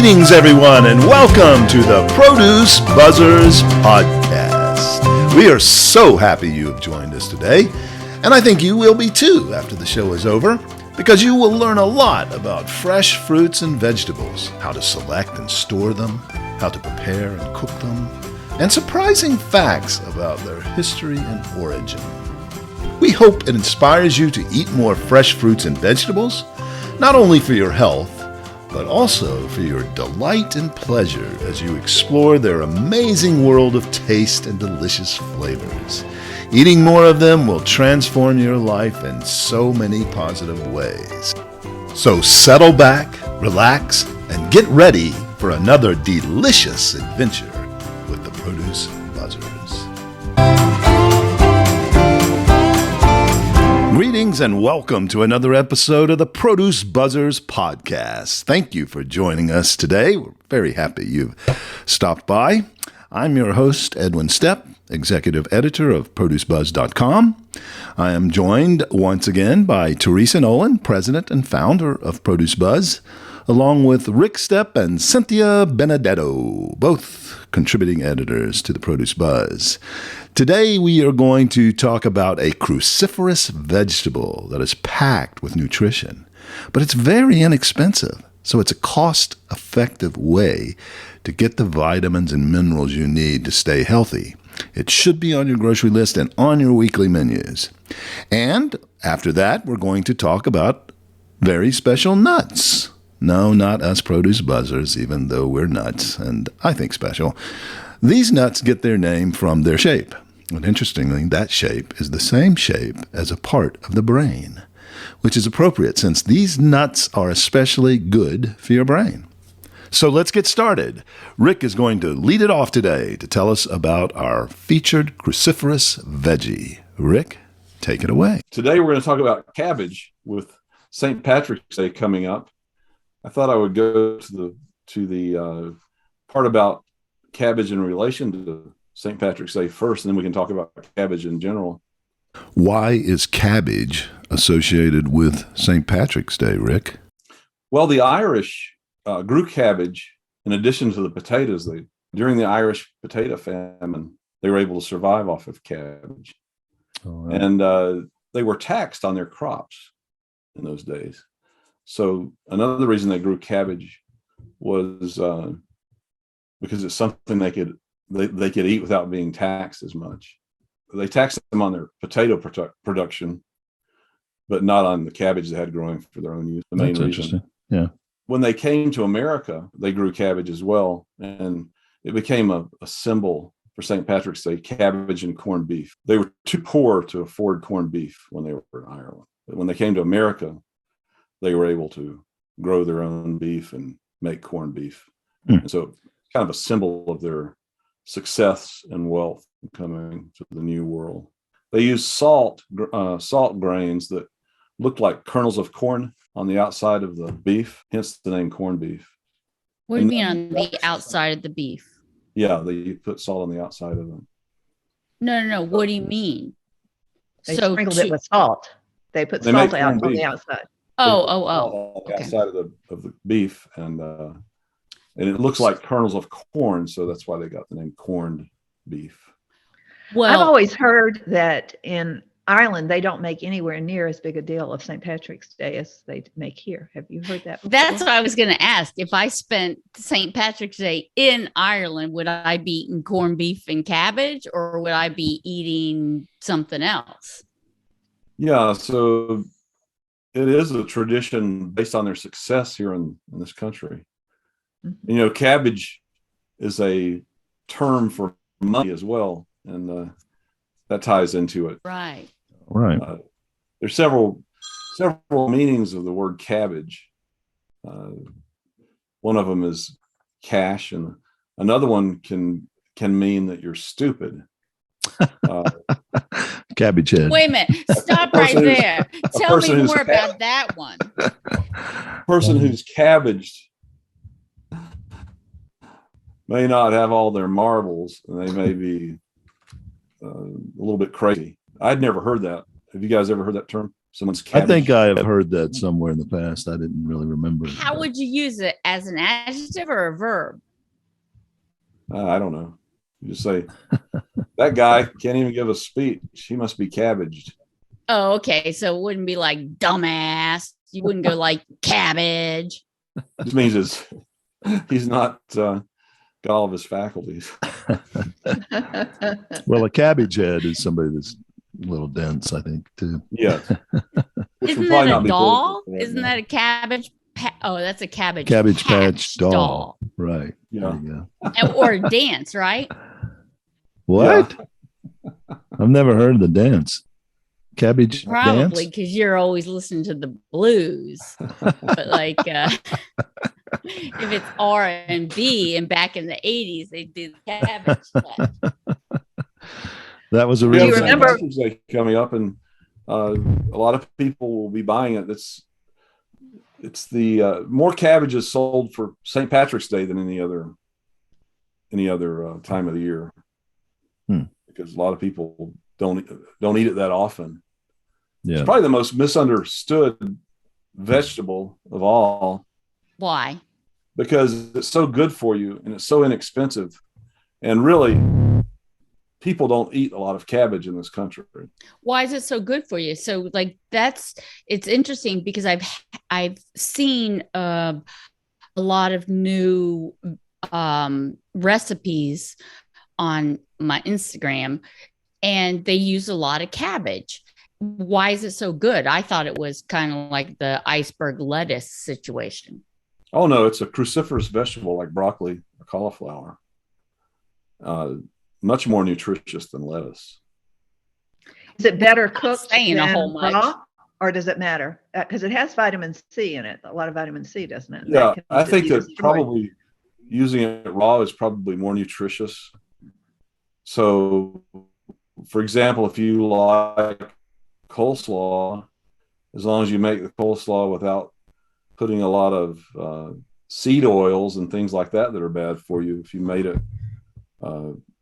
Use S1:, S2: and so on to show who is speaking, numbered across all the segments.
S1: Greetings, everyone, and welcome to the Produce Buzzers podcast. We are so happy you have joined us today, and I think you will be too after the show is over, because you will learn a lot about fresh fruits and vegetables, how to select and store them, how to prepare and cook them, and surprising facts about their history and origin. We hope it inspires you to eat more fresh fruits and vegetables, not only for your health, but also for your delight and pleasure as you explore their amazing world of taste and delicious flavors. Eating more of them will transform your life in so many positive ways. So settle back, relax, and get ready for another delicious adventure with the Produce Buzzers. Greetings and welcome to another episode of the Produce Buzzers podcast. Thank you for joining us today. We're very happy you've stopped by. I'm your host, Edwin Stepp, executive editor of producebuzz.com. I am joined once again by Teresa Nolan, president and founder of Produce Buzz, along with Rick Stepp and Cynthia Benedetto, both contributing editors to the Produce Buzz. Today we are going to talk about a cruciferous vegetable that is packed with nutrition, but it's very inexpensive, so it's a cost-effective way to get the vitamins and minerals you need to stay healthy. It should be on your grocery list and on your weekly menus. And after that, we're going to talk about very special nuts. No, not us Produce Buzzers, even though we're nuts, and I think special. These nuts get their name from their shape. And interestingly, that shape is the same shape as a part of the brain, which is appropriate since these nuts are especially good for your brain. So let's get started. Rick is going to lead it off today to tell us about our featured cruciferous veggie. Rick, take it away.
S2: Today we're going to talk about cabbage with St. Patrick's Day coming up. I thought I would go to the part about cabbage in relation to St. Patrick's Day first, and then we can talk about cabbage in general.
S1: Why is cabbage associated with St. Patrick's Day, Rick?
S2: Well, the Irish grew cabbage in addition to the potatoes. During the Irish potato famine, they were able to survive off of cabbage. Oh, right. And they were taxed on their crops in those days. So another reason they grew cabbage was because it's something they could eat without being taxed as much. They taxed them on their potato production, but not on the cabbage they had growing for their own use. The main reason.
S1: Yeah.
S2: When they came to America, they grew cabbage as well, and it became a symbol for St. Patrick's Day: cabbage and corned beef. They were too poor to afford corned beef when they were in Ireland, but when they came to America, they were able to grow their own beef and make corned beef. And so it's kind of a symbol of their success and wealth coming to the new world. They used salt grains that looked like kernels of corn on the outside of the beef, hence the name corned beef.
S3: What do you mean on the outside of the beef?
S2: Yeah, they put salt on the outside of them.
S3: No. What do you mean?
S4: They sprinkled it with salt. They put salt out on the outside.
S3: Oh.
S2: The outside of the beef, and it looks like kernels of corn, so that's why they got the name corned beef.
S4: Well, I've always heard that in Ireland they don't make anywhere near as big a deal of St. Patrick's Day as they make here. Have you heard that before?
S3: That's what I was going to ask. If I spent St. Patrick's Day in Ireland, would I be eating corned beef and cabbage, or would I be eating something else?
S2: Yeah, so it is a tradition based on their success here in this country. Mm-hmm. You know, cabbage is a term for money as well, and that ties into it.
S3: Right.
S2: There's several meanings of the word cabbage. One of them is cash, and another one can mean that you're stupid.
S1: Cabbage head.
S3: Wait a minute. Stop right there. Tell me more about that one.
S2: A person who's cabbaged may not have all their marbles, and they may be a little bit crazy. I'd never heard that. Have you guys ever heard that term? Someone's
S1: I
S2: cabbage.
S1: think I've heard that somewhere in the past. I didn't really remember it.
S3: How would you use it, as an adjective or a verb?
S2: I don't know. You just say, that guy can't even give a speech. He must be cabbaged.
S3: Oh, okay. So it wouldn't be like dumbass. You wouldn't go like cabbage.
S2: This means he's not got all of his faculties.
S1: Well, a cabbage head is somebody that's a little dense, I think, too.
S2: Yes. Which
S3: Isn't
S2: would probably
S3: that
S2: not
S3: a
S2: be
S3: doll?
S2: political right
S3: Isn't
S2: now.
S3: that a cabbage? Oh, that's a cabbage.
S1: Cabbage Patch doll. Right.
S2: Yeah.
S1: There you go.
S3: Or a dance, right?
S1: What? I've never heard of the dance. Cabbage
S3: Probably
S1: dance?
S3: because you're always listening to the blues. But like, if it's R&B, and back in the 80s, they did the cabbage.
S1: That was a
S2: We
S1: real
S2: have
S4: you
S2: St.
S4: remember-
S2: Patrick's Day coming up, and a lot of people will be buying it. It's the more cabbages sold for St. Patrick's Day than any other time of the year, because a lot of people don't eat it that often.
S1: Yeah.
S2: It's probably the most misunderstood vegetable of all,
S3: Why?
S2: because it's so good for you and it's so inexpensive, and really people don't eat a lot of cabbage in this country.
S3: Why is it so good for you? So like it's interesting because I've seen a lot of new recipes on my Instagram, and they use a lot of cabbage. Why is it so good? I thought it was kind of like the iceberg lettuce situation.
S2: Oh no, it's a cruciferous vegetable like broccoli or cauliflower. Much more nutritious than lettuce.
S4: Is it better cooked
S3: saying a
S4: than
S3: whole much.
S4: raw, or does it matter? Because it has vitamin C in it. A lot of vitamin C, doesn't it?
S2: Yeah,
S4: That can
S2: I think
S4: be
S2: that
S4: destroyed.
S2: probably using it raw is probably more nutritious. So, for example, if you like coleslaw, as long as you make the coleslaw without putting a lot of seed oils and things like that are bad for you, if you made it,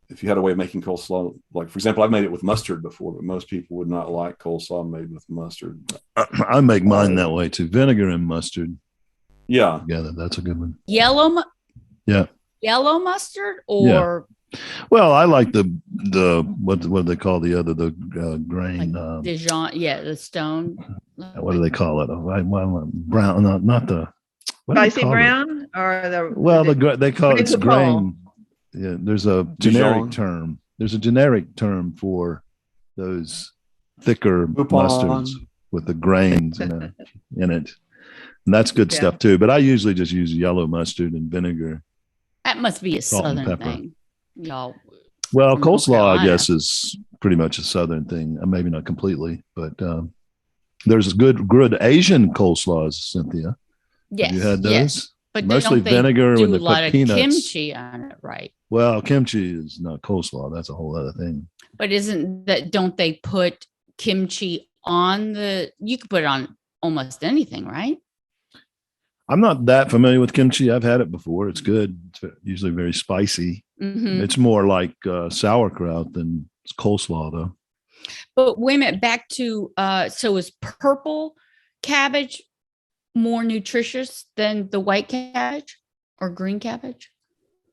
S2: if you had a way of making coleslaw, like, for example, I've made it with mustard before, but most people would not like coleslaw made with mustard.
S1: I make mine that way too. Vinegar and mustard.
S2: Yeah.
S1: Yeah, that's a good one.
S3: Yellow mustard or
S1: Well, I like the what do they call the other grain?
S3: like Dijon? Yeah, the stone.
S1: What do they call it? Brown? Not the what do they
S4: Spicy
S1: call it?
S4: brown or the
S1: Well, they call it
S4: What is it
S1: grain.
S4: called?
S1: Yeah, there's a
S2: Dijon?
S1: generic term. There's a generic term for those thicker
S2: Coupon.
S1: mustards with the grains in it, and that's good
S4: Yeah.
S1: stuff too. But I usually just use yellow mustard and vinegar.
S3: That must be a
S1: Salt and
S3: southern
S1: pepper.
S3: thing, y'all.
S1: Well,
S3: From North
S1: coleslaw, I
S3: Carolina.
S1: guess, is pretty much a southern thing. Maybe not completely, but there's good Asian coleslaws, Cynthia.
S3: Yes,
S1: Have you had those?
S3: yes. But
S1: Mostly
S3: don't they
S1: vinegar
S3: do
S1: with
S3: a
S1: the
S3: lot of
S1: peanuts.
S3: kimchi on it, right?
S1: Well, kimchi is not coleslaw. That's a whole other thing.
S3: But don't they put kimchi on you could put it on almost anything, right?
S1: I'm not that familiar with kimchi. I've had it before. It's good. It's usually very spicy.
S3: Mm-hmm.
S1: It's more like sauerkraut than coleslaw, though.
S3: But wait a minute, back to so is purple cabbage more nutritious than the white cabbage or green cabbage?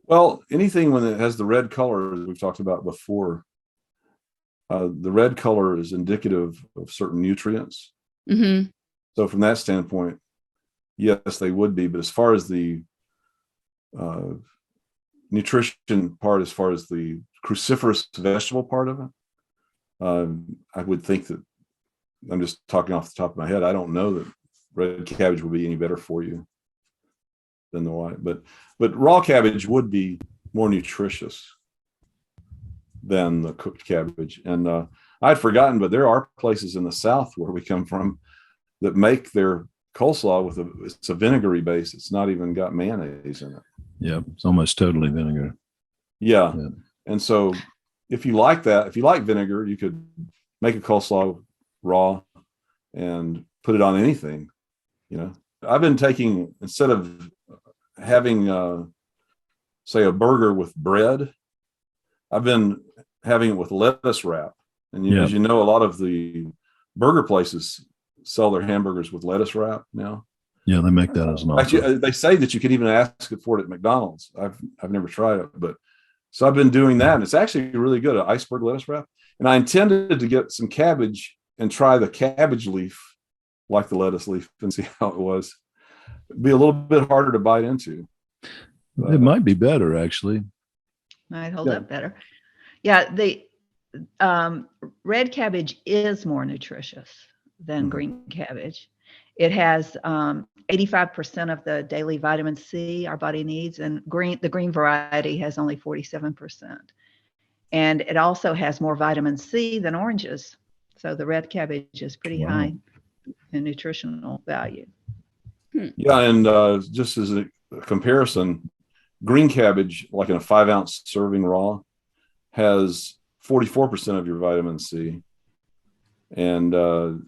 S2: Well, anything when it has the red color, as we've talked about before, the red color is indicative of certain nutrients.
S3: Mm-hmm.
S2: So from that standpoint, yes, they would be. But as far as the nutrition part, as far as the cruciferous vegetable part of it, I would think that, I'm just talking off the top of my head, I don't know that red cabbage would be any better for you than the white. But raw cabbage would be more nutritious than the cooked cabbage. And I'd forgotten, but there are places in the South where we come from that make their coleslaw it's a vinegary base. It's not even got mayonnaise in it.
S1: Yeah, it's almost totally vinegar.
S2: Yeah.
S1: Yeah.
S2: And so if you like vinegar, you could make a coleslaw raw and put it on anything. I've been taking, instead of having say a burger with bread, I've been having it with lettuce wrap. And as you know, a lot of the burger places sell their hamburgers with lettuce wrap now.
S1: Yeah, they make that as an offer.
S2: Actually, they say that you could even ask for it at McDonald's. I've never tried it, but so I've been doing that, and it's actually really good, an iceberg lettuce wrap. And I intended to get some cabbage and try the cabbage leaf, like the lettuce leaf, and see how it was. It'd be a little bit harder to bite into.
S1: It might be better, actually.
S4: Might hold up better. Yeah, the red cabbage is more nutritious than green cabbage. It has 85% of the daily vitamin C our body needs, and the green variety has only 47%. And it also has more vitamin C than oranges. So the red cabbage is pretty high in nutritional value.
S2: Yeah, and just as a comparison, green cabbage, like in a 5-ounce serving raw, has 44% of your vitamin C. And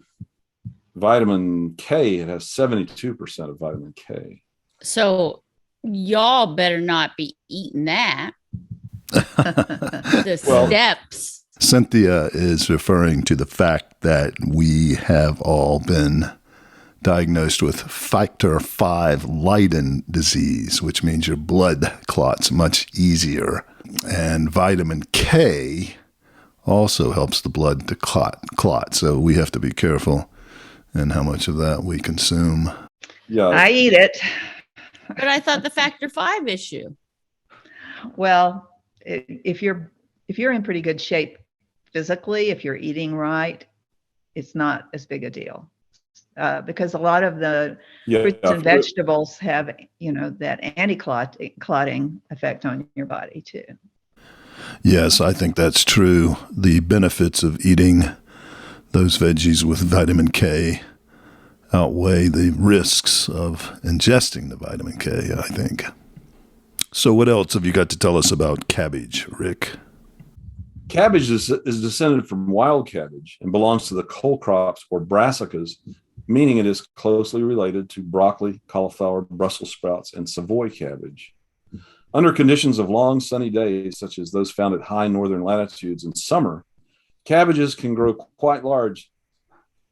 S2: vitamin K, it has 72% of vitamin K.
S3: So y'all better not be eating that. Steps.
S1: Cynthia is referring to the fact that we have all been diagnosed with factor V Leiden disease, which means your blood clots much easier. And vitamin K also helps the blood to clot. So we have to be careful in how much of that we consume.
S2: Yeah,
S4: I eat it.
S3: But I thought the factor V issue.
S4: Well, if you're in pretty good shape physically, if you're eating right, it's not as big a deal. Because a lot of the fruits and vegetables have, that anti-clotting effect on your body too.
S1: Yes, I think that's true. The benefits of eating those veggies with vitamin K outweigh the risks of ingesting the vitamin K, I think. So what else have you got to tell us about cabbage, Rick?
S2: Cabbage is descended from wild cabbage and belongs to the cole crops or brassicas, meaning it is closely related to broccoli, cauliflower, Brussels sprouts, and Savoy cabbage. Under conditions of long sunny days, such as those found at high northern latitudes in summer, cabbages can grow quite large.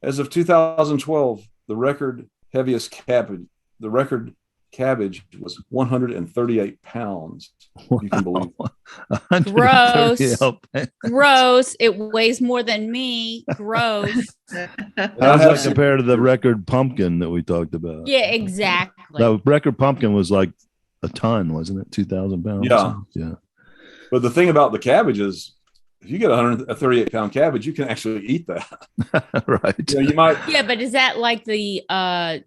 S2: As of 2012, the record cabbage was 138 pounds. You can believe it.
S3: Gross. Gross. It weighs more than me. Gross.
S1: How does that compare to the record pumpkin that we talked about?
S3: Yeah, exactly.
S1: The record pumpkin was like a ton, wasn't it? 2,000 pounds.
S2: Yeah. But the thing about the cabbage is, if you get a 38-pound cabbage, you can actually eat that.
S1: Right.
S2: You might.
S3: Yeah, but is that like the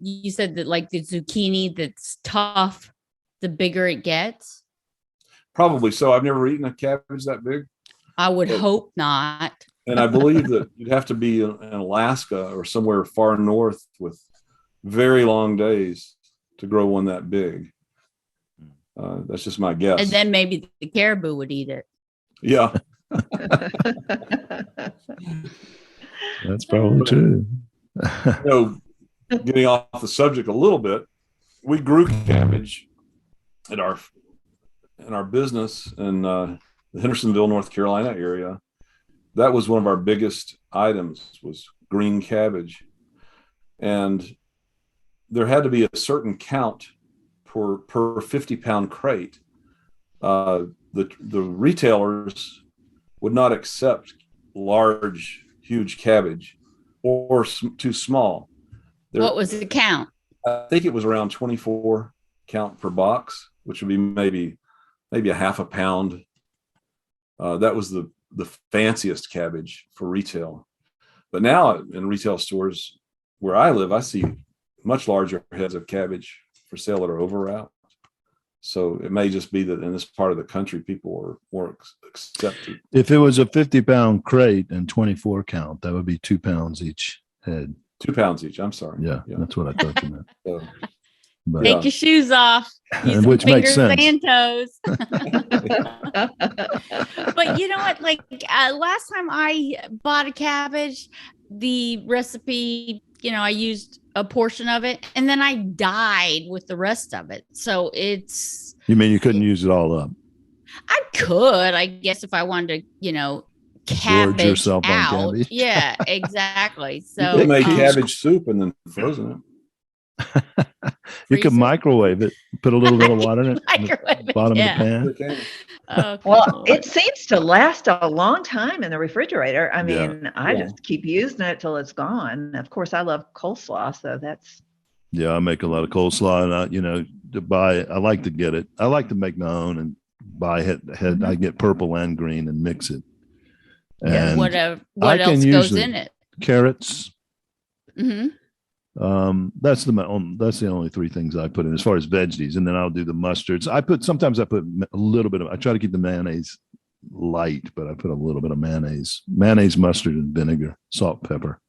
S3: you said that like the zucchini that's tough, the bigger it gets?
S2: Probably so. I've never eaten a cabbage that big.
S3: I would hope not.
S2: And I believe that you'd have to be in Alaska or somewhere far north with very long days to grow one that big. That's just my guess.
S3: And then maybe the caribou would eat it.
S2: Yeah.
S1: That's probably true.
S2: Getting off the subject a little bit, we grew cabbage in our business in the Hendersonville, North Carolina area. That was one of our biggest items, was green cabbage. And there had to be a certain count per 50-pound crate. The retailers would not accept large, huge cabbage or too small.
S3: What was the count?
S2: I think it was around 24 count per box, which would be maybe a half a pound. That was the fanciest cabbage for retail. But now in retail stores where I live, I see much larger heads of cabbage for sale that are overwrapped. So it may just be that in this part of the country, people are more accepted.
S1: If it was a 50-pound crate and 24 count, that would be 2 pounds each head.
S2: 2 pounds each. I'm sorry.
S1: Yeah. That's what I thought you meant.
S2: But,
S3: take your shoes off. Use
S1: which makes
S3: fingers
S1: sense.
S3: and toes. But you know what? Like last time I bought a cabbage, the recipe, I used a portion of it and then I died with the rest of it. So you
S1: mean you couldn't use it all up?
S3: I could, I guess, if I wanted to, cabbage
S1: yourself on
S3: out.
S1: cabbage.
S3: Yeah, exactly.
S2: You
S3: So
S2: could make
S1: um,
S2: cabbage soup and then frozen it.
S1: You can
S3: freeze it.
S1: microwave it, put a little bit of water in it, in the
S3: Microwave it,
S1: bottom
S3: yeah.
S1: of the pan.
S2: Okay.
S3: Oh, good
S4: Well,
S3: Lord.
S4: it seems to last a long time in the refrigerator. I
S1: Yeah.
S4: mean, I
S2: Yeah.
S4: just keep using it till it's gone. Of course, I love coleslaw, so that's
S1: Yeah, I make a lot of coleslaw, and to buy. I like to get it. I like to make my own and buy it. I get purple and green and mix it.
S4: Yeah.
S1: And
S3: What
S1: I can
S3: else
S1: use
S3: goes
S1: the
S3: in it?
S1: carrots.
S3: Hmm.
S1: That's the only three things I put in as far as veggies, and then I'll do the mustards. Sometimes I put a little bit of. I try to keep the mayonnaise light, but I put a little bit of mayonnaise, mustard, and vinegar, salt, pepper.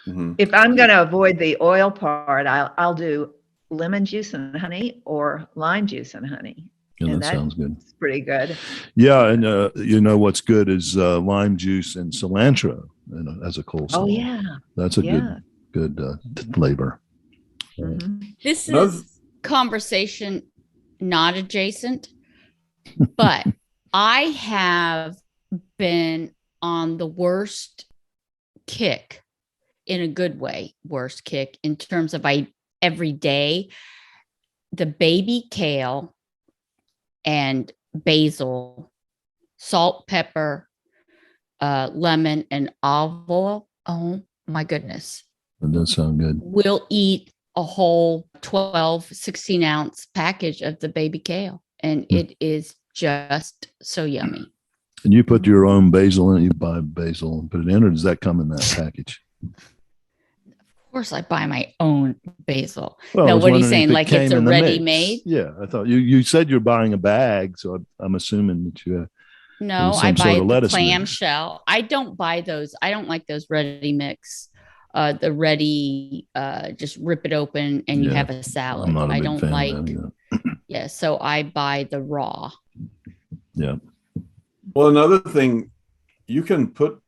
S2: Mhm.
S4: if I'm going to avoid the oil part, I'll do lemon juice and honey or lime juice and honey.
S1: And
S4: And
S1: that sounds good.
S4: It's pretty good.
S1: Yeah, and what's good is lime juice and cilantro as a coleslaw.
S4: Oh yeah.
S1: That's a
S4: Yeah.
S1: good flavor.
S4: Mhm.
S3: This
S2: Another-
S3: is conversation not adjacent, but I have been on the worst kick, in a good way, worst kick in terms of every day. The baby kale and basil, salt, pepper, lemon, and olive oil. Oh my goodness.
S1: That does sound good.
S3: We'll eat a whole 12, 16 ounce package of the baby kale. And it is just so yummy.
S1: And you put your own basil in it. You buy basil and put it in, or does that come in that package?
S3: Of course, I buy my own basil.
S1: Well, I
S3: Now,
S1: was
S3: what are you
S1: wondering
S3: saying?
S1: if it
S3: Like it's
S1: came
S3: a
S1: in the mix.
S3: ready-made?
S1: Yeah, I thought you said you're buying a bag, so I'm assuming that you.
S3: No,
S1: some
S3: I
S1: sort
S3: buy
S1: of
S3: the
S1: lettuce mix.
S3: clamshell. I don't buy those. I don't like those ready mix. The ready, just rip it open and you
S1: Yeah,
S3: have a salad.
S1: I'm not a
S3: I
S1: big
S3: don't
S1: fan
S3: like.
S1: of that either.
S3: Yeah, so I buy the raw.
S1: Yeah.
S2: Well, another thing, you can put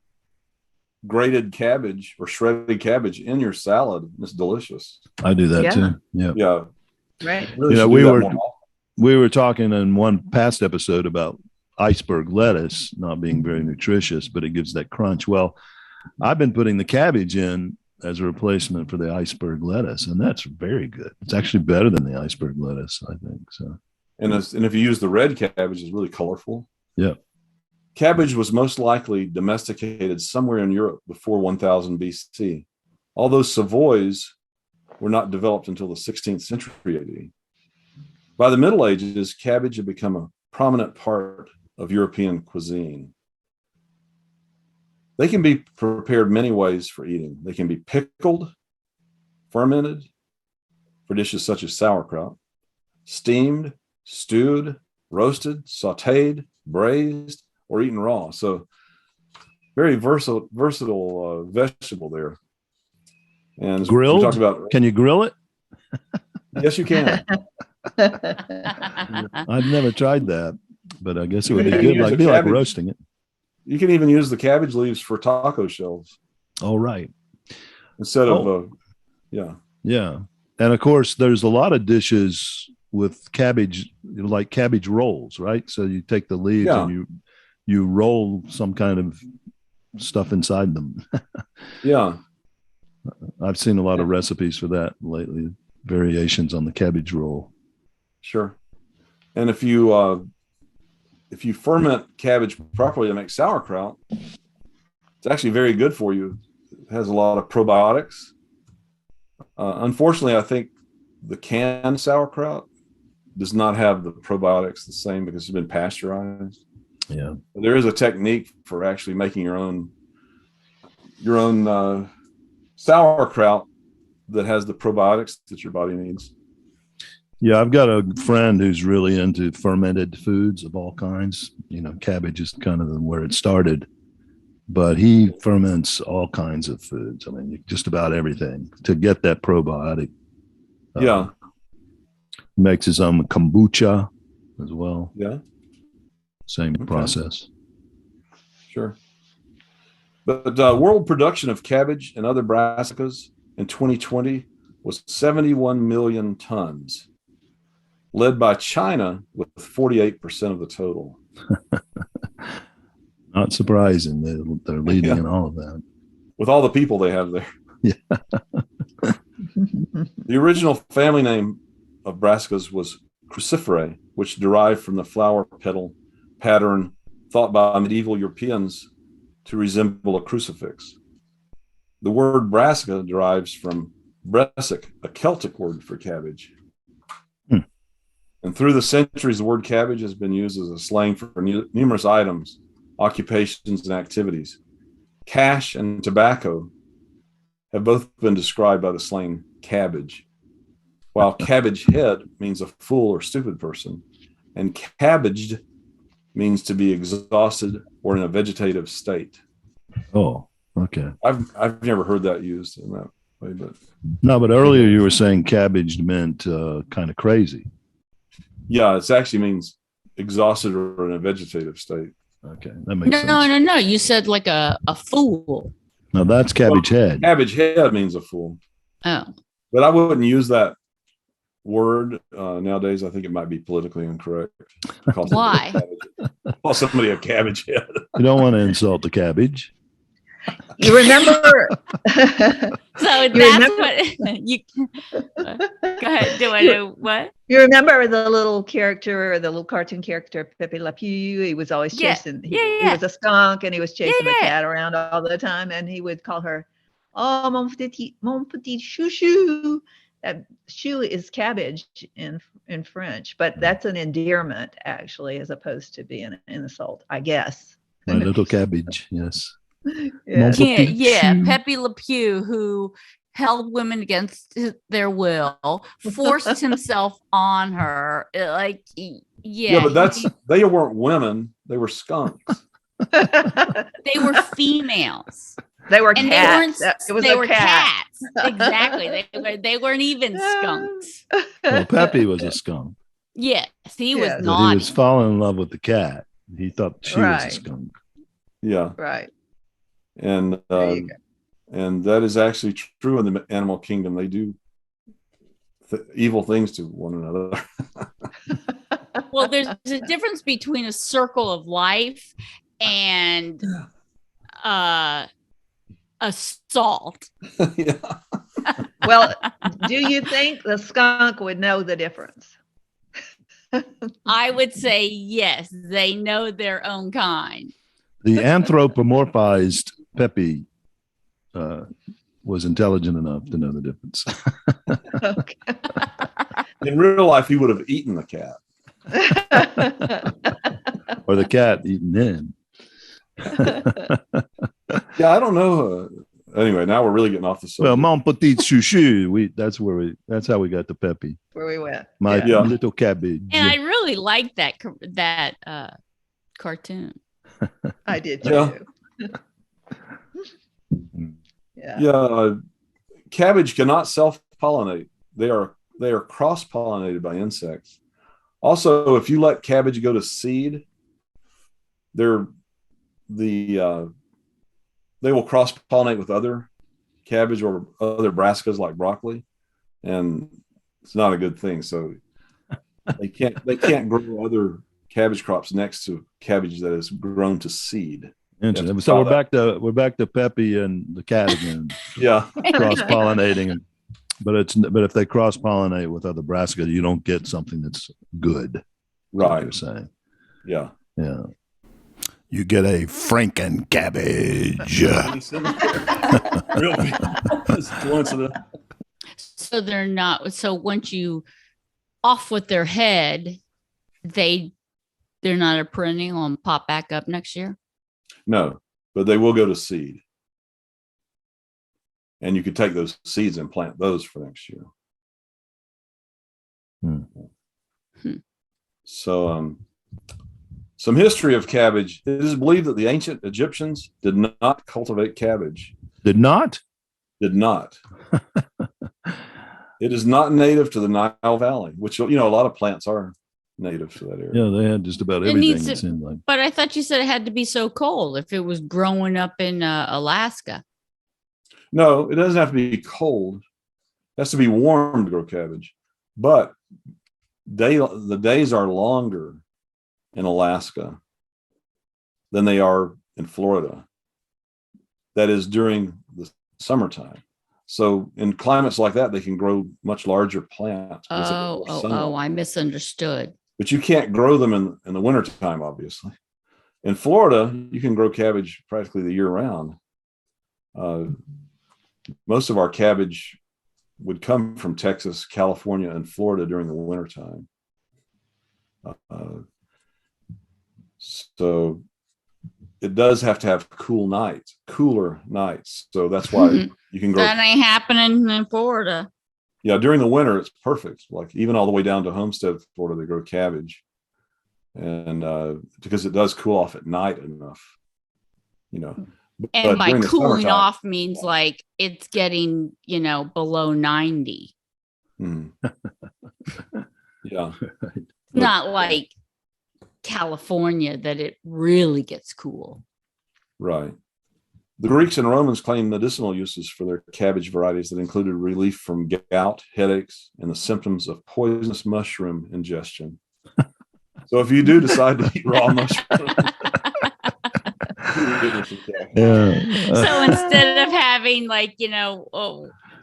S2: grated cabbage or shredded cabbage in your salad. It's delicious.
S1: I do that
S4: Yeah.
S1: too. Yeah.
S2: Yeah.
S4: Right.
S2: Really
S1: You know,
S2: should
S1: we
S2: do that
S1: were-
S2: more often.
S1: We were talking in one past episode about iceberg lettuce not being very nutritious, but it gives that crunch. Well, I've been putting the cabbage in as a replacement for the iceberg lettuce, and that's very good. It's actually better than the iceberg lettuce, I think. So,
S2: And if you use the red cabbage, it's really colorful.
S1: yeah.
S2: Cabbage was most likely domesticated somewhere in Europe before 1000 BC, although Savoys were not developed until the 16th century AD. By the Middle Ages, cabbage had become a prominent part of European cuisine. They can be prepared many ways for eating. They can be pickled, fermented for dishes such as sauerkraut, steamed, stewed, roasted, sautéed, braised, or eaten raw. So very versatile vegetable there. And as we
S1: Grilled?
S2: talked about,
S1: Can you grill it?
S2: yes, you can.
S1: I've never tried that, but I guess it would be
S2: Yeah,
S1: good.
S2: use
S1: Like
S2: a
S1: be like
S2: cabbage.
S1: roasting it.
S2: You can even use the cabbage leaves for taco shells
S1: All right.
S2: instead
S1: Oh.
S2: of, yeah.
S1: Yeah. And of course, there's a lot of dishes with cabbage, like cabbage rolls, right? So you take the leaves
S2: Yeah.
S1: and you roll some kind of stuff inside them.
S2: Yeah.
S1: I've seen a lot of recipes for that lately, variations on the cabbage roll.
S2: Sure. And if you ferment cabbage properly to make sauerkraut, it's actually very good for you. It has a lot of probiotics. Unfortunately, I think the canned sauerkraut does not have the probiotics the same because it's been pasteurized.
S1: Yeah.
S2: But there is a technique for actually making your own sauerkraut that has the probiotics that your body needs.
S1: Yeah, I've got a friend who's really into fermented foods of all kinds. Cabbage is kind of where it started, but he ferments all kinds of foods. I mean, just about everything to get that probiotic.
S2: Yeah.
S1: Makes his own kombucha as well.
S2: Yeah.
S1: Same
S2: Okay.
S1: process.
S2: Sure. But world production of cabbage and other brassicas in 2020 was 71 million tons, led by China with 48% of the total.
S1: Not surprising. They're leading in all of that.
S2: with all the people they have there.
S1: Yeah.
S2: The original family name of brassicas was cruciferous, which derived from the flower petal pattern thought by medieval Europeans to resemble a crucifix. The word brassica derives from bressic, a Celtic word for cabbage. And through the centuries, the word cabbage has been used as a slang for numerous items, occupations, and activities. Cash and tobacco have both been described by the slang cabbage, while cabbage head means a fool or stupid person, and cabbaged means to be exhausted or in a vegetative state.
S1: Oh, okay.
S2: I've never heard that used in that way, but
S1: no, but earlier you were saying cabbaged meant kind of crazy.
S2: yeah, it actually means exhausted or in a vegetative state.
S1: Okay, that makes sense.
S3: No. You said like a fool.
S1: No, that's cabbage head.
S2: Cabbage head means a fool.
S3: Oh.
S2: But I wouldn't use that word nowadays. I think it might be politically incorrect.
S3: Why?
S2: Call somebody a cabbage head.
S1: You don't want to insult the cabbage.
S4: You remember?
S3: So that's what you go ahead. Do I know what?
S4: You remember the little character, the little cartoon character, Pepe Le Pew? He was always chasing. He was a skunk, and he was chasing the cat around all the time. And he would call her, "Oh, mon petit chouchou." That chou is cabbage in French, but that's an endearment actually, as opposed to being an insult, I guess.
S1: My little cabbage, yes.
S3: Yeah. Pepe Le Pew, who held women against their will, forced himself on her.
S2: But they weren't women; they were skunks.
S3: They were females.
S4: They were cats.
S3: They were cats. Exactly. They weren't even skunks.
S1: Well, Pepe was a skunk.
S3: Yes, he was
S1: But
S3: naughty.
S1: he was falling in love with the cat. He thought she was a skunk.
S2: Yeah.
S4: Right.
S2: And that is actually true in the animal kingdom. They do evil things to one another.
S3: Well, there's a difference between a circle of life and assault.
S2: Yeah.
S4: Well, do you think the skunk would know the difference?
S3: I would say yes. They know their own kind.
S1: The anthropomorphized Pepe was intelligent enough to know the difference.
S4: Okay.
S2: In real life, he would have eaten the cat.
S1: Or the cat eating him.
S2: Yeah, I don't know. Anyway, now we're really getting off the subject.
S1: Well, mon petit chouchou. That's how we got to Pepe.
S4: Where we went.
S1: My little cabbage.
S3: And I really liked that cartoon.
S4: I did too.
S2: Yeah. Cabbage cannot self-pollinate. They are cross-pollinated by insects. Also, if you let cabbage go to seed, they will cross-pollinate with other cabbage or other brassicas like broccoli, and it's not a good thing. So they can't grow other cabbage crops next to cabbage that is grown to seed.
S1: Interesting. So we're back to Pepe and the cat again.
S2: Yeah,
S1: cross-pollinating, but if they cross-pollinate with other brassicas, you don't get something that's good.
S2: Right.
S1: You're saying.
S2: Yeah.
S1: You get a Franken cabbage.
S3: So they're not. So once you off with their head, they're not a perennial and pop back up next year.
S2: No, but they will go to seed, and you could take those seeds and plant those for next year. So, some history of cabbage. It is believed that the ancient Egyptians did not cultivate cabbage.
S1: Did not.
S2: It is not native to the Nile Valley, which a lot of plants are native to that area.
S1: Yeah, they had just about everything. It seemed like.
S3: But I thought you said it had to be so cold if it was growing up in Alaska.
S2: No, it doesn't have to be cold. It has to be warm to grow cabbage. But the days are longer in Alaska than they are in Florida. That is during the summertime. So in climates like that, they can grow much larger plants.
S3: I misunderstood.
S2: But you can't grow them in the wintertime, obviously. In Florida, you can grow cabbage practically the year round. Most of our cabbage would come from Texas, California, and Florida during the wintertime. So it does have to have cooler nights. So that's why you can grow.
S3: That ain't happening in Florida.
S2: Yeah, during the winter, it's perfect. Like even all the way down to Homestead, Florida, they grow cabbage. And because it does cool off at night enough,
S3: And by cooling off means like it's getting, below 90.
S2: Yeah.
S3: Not like California that it really gets cool.
S2: Right. The Greeks and Romans claimed medicinal uses for their cabbage varieties that included relief from gout, headaches, and the symptoms of poisonous mushroom ingestion. So if you do decide to eat raw mushrooms,
S3: so instead of having like, the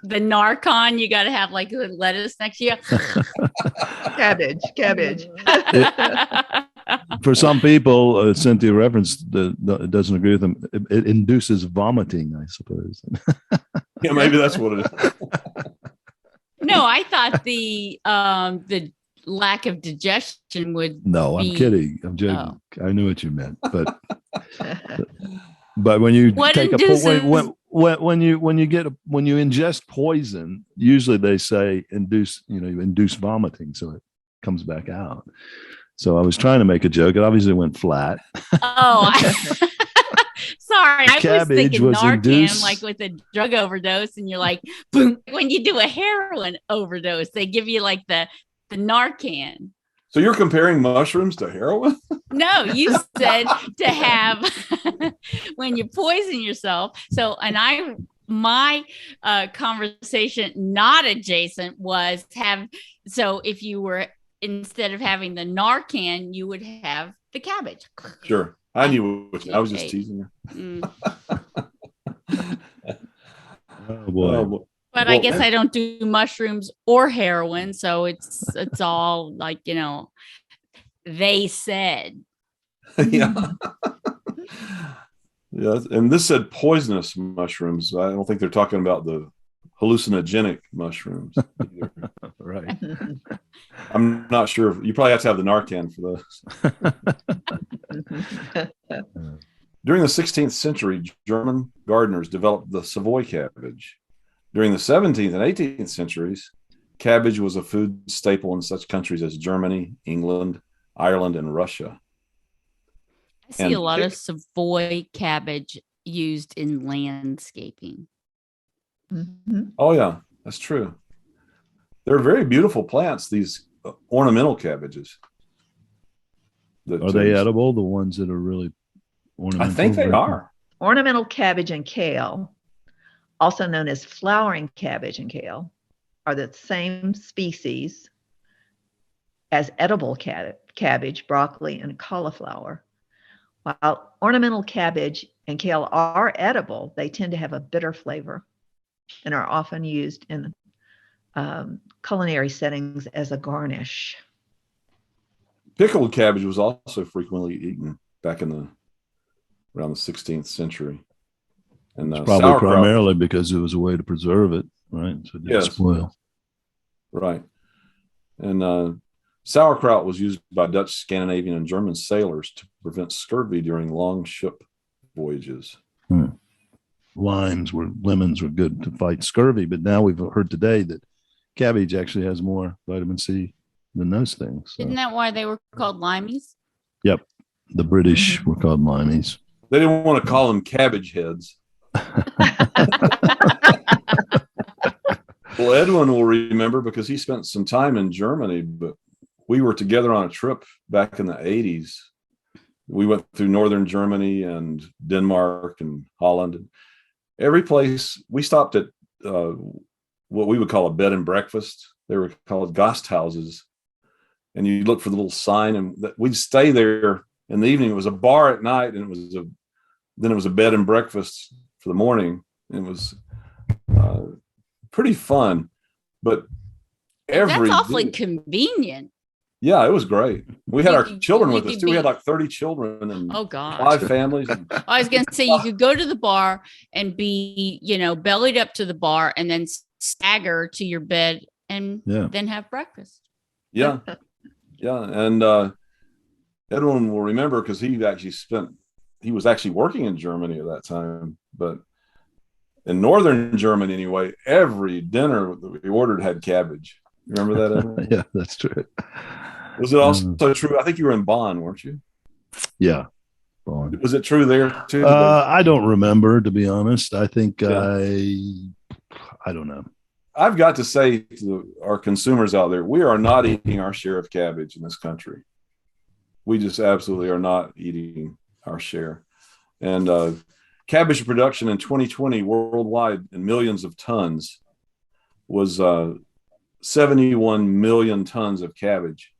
S3: Narcan, you got to have like the lettuce next to you.
S4: Cabbage.
S1: For some people, Cynthia referenced doesn't agree with them. It induces vomiting, I suppose.
S2: Yeah, maybe that's what it is.
S3: No, I thought the lack of digestion would.
S1: No, I'm kidding. I'm joking. Oh. I knew what you meant, but when you when you ingest poison, usually they say induce vomiting, so it comes back out. So I was trying to make a joke. It obviously went flat.
S3: Oh, sorry. I was thinking Narcan,
S1: induced.
S3: like with a drug overdose, and you're like, boom. When you do a heroin overdose, they give you like the Narcan.
S2: So you're comparing mushrooms to heroin?
S3: No, you said to have when you poison yourself. So, and my conversation not adjacent was so if you were, instead of having the Narcan, you would have the cabbage.
S2: Sure. I knew what I was just teasing you.
S1: Oh boy.
S3: But I guess I don't do mushrooms or heroin, so it's all like, they said.
S2: Yeah. Yeah, and this said poisonous mushrooms. I don't think they're talking about the hallucinogenic mushrooms either.
S1: Right.
S2: I'm not sure. You probably have to have the Narcan for those. During the 16th century, German gardeners developed the Savoy cabbage. During the 17th and 18th centuries, cabbage was a food staple in such countries as Germany, England, Ireland, and Russia.
S3: I see a lot of Savoy cabbage used in landscaping.
S4: Mm-hmm.
S2: Oh, yeah, that's true. They're very beautiful plants, these ornamental cabbages.
S1: Are they edible, the ones that are really ornamental?
S2: I think they are.
S4: Ornamental cabbage and kale, also known as flowering cabbage and kale, are the same species as edible cabbage, broccoli, and cauliflower. While ornamental cabbage and kale are edible, they tend to have a bitter flavor and are often used in culinary settings as a garnish.
S2: Pickled cabbage was also frequently eaten back in around the 16th century. And
S1: it's probably primarily because it was a way to preserve it, right? So it didn't spoil.
S2: Right. And sauerkraut was used by Dutch, Scandinavian, and German sailors to prevent scurvy during long ship voyages.
S1: Lemons were good to fight scurvy, but now we've heard today that cabbage actually has more vitamin C than those things. So.
S3: Isn't that why they were called limeys?
S1: Yep. The British were called limeys.
S2: They didn't want to call them cabbage heads. Well, Edwin will remember because he spent some time in Germany, but we were together on a trip back in the 80s. We went through northern Germany and Denmark and Holland. And every place we stopped at what we would call a bed and breakfast. They were called Gasthauses. And you look for the little sign, and we'd stay there in the evening. It was a bar at night, and it was then it was a bed and breakfast for the morning. It was pretty fun, but
S3: That's awfully convenient.
S2: Yeah, it was great. We had our children with us too. We had
S3: be-
S2: like 30 children and
S3: Oh God.
S2: 5 families.
S3: I was going to say you could go to the bar and be, bellied up to the bar and then stagger to your bed and then have breakfast.
S2: Yeah. Yeah. And Edwin will remember because he was actually working in Germany at that time. But in northern Germany anyway, every dinner that we ordered had cabbage. You remember that, Edwin?
S1: Yeah, that's true.
S2: Was it also true? I think you were in Bonn, weren't you?
S1: Yeah. Bonn.
S2: Was it true there too?
S1: I don't remember, to be honest. I think I don't know.
S2: I've got to say to our consumers out there, we are not eating our share of cabbage in this country. We just absolutely are not eating our share. And cabbage production in 2020 worldwide in millions of tons was 71 million tons of cabbage.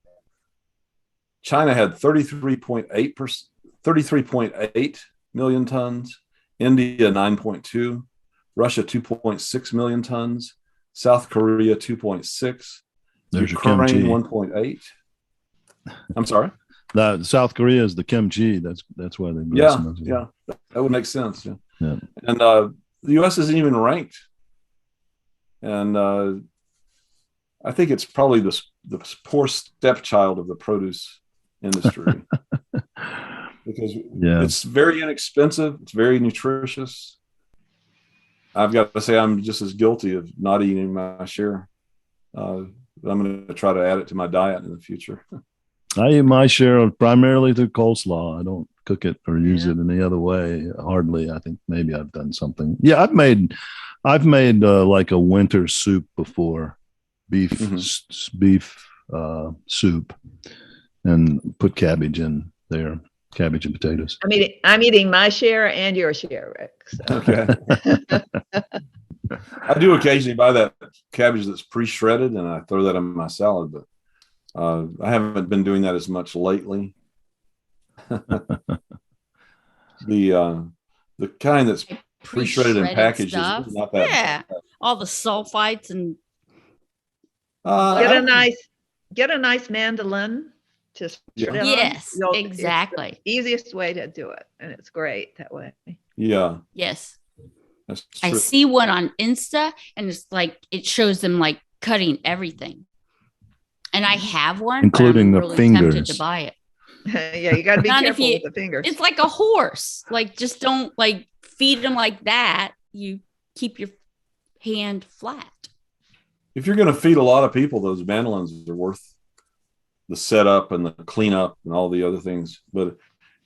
S2: China had 33.8 million tons, India 9.2, Russia 2.6 million tons, South Korea 2.6, Ukraine 1.8. I'm sorry.
S1: South Korea is the kimchi. That's why they.
S2: Yeah, that would make sense. Yeah. And the U.S. isn't even ranked, and I think it's probably the poor stepchild of the produce industry because it's very inexpensive. It's very nutritious. I've got to say I'm just as guilty of not eating my share. I'm going to try to add it to my diet in the future.
S1: I eat my share primarily through coleslaw. I don't cook it or use it any other way. Hardly. I think maybe I've done something. Yeah, I've made like a winter soup before, beef soup, and put cabbage in there, cabbage and potatoes.
S4: I mean, I'm eating my share and your share, Rick. So.
S2: Okay. I do occasionally buy that cabbage that's pre-shredded, and I throw that in my salad, but I haven't been doing that as much lately. The kind that's pre-shredded in packages is not that.
S3: Yeah, all the sulfites and.
S4: Get a nice mandolin. Just
S3: yes, exactly.
S4: It's the easiest way to do it, and it's great that way.
S2: Yeah.
S3: Yes.
S2: That's true.
S3: I see one on Insta, and it's like it shows them like cutting everything. And I have one,
S1: including the
S3: really
S1: fingers.
S3: Tempted to buy it.
S4: Yeah, you got to be careful with the fingers.
S3: It's like a horse. Like, just don't feed them like that. You keep your hand flat.
S2: If you're going to feed a lot of people, those mandolins are worth the setup and the cleanup and all the other things. But if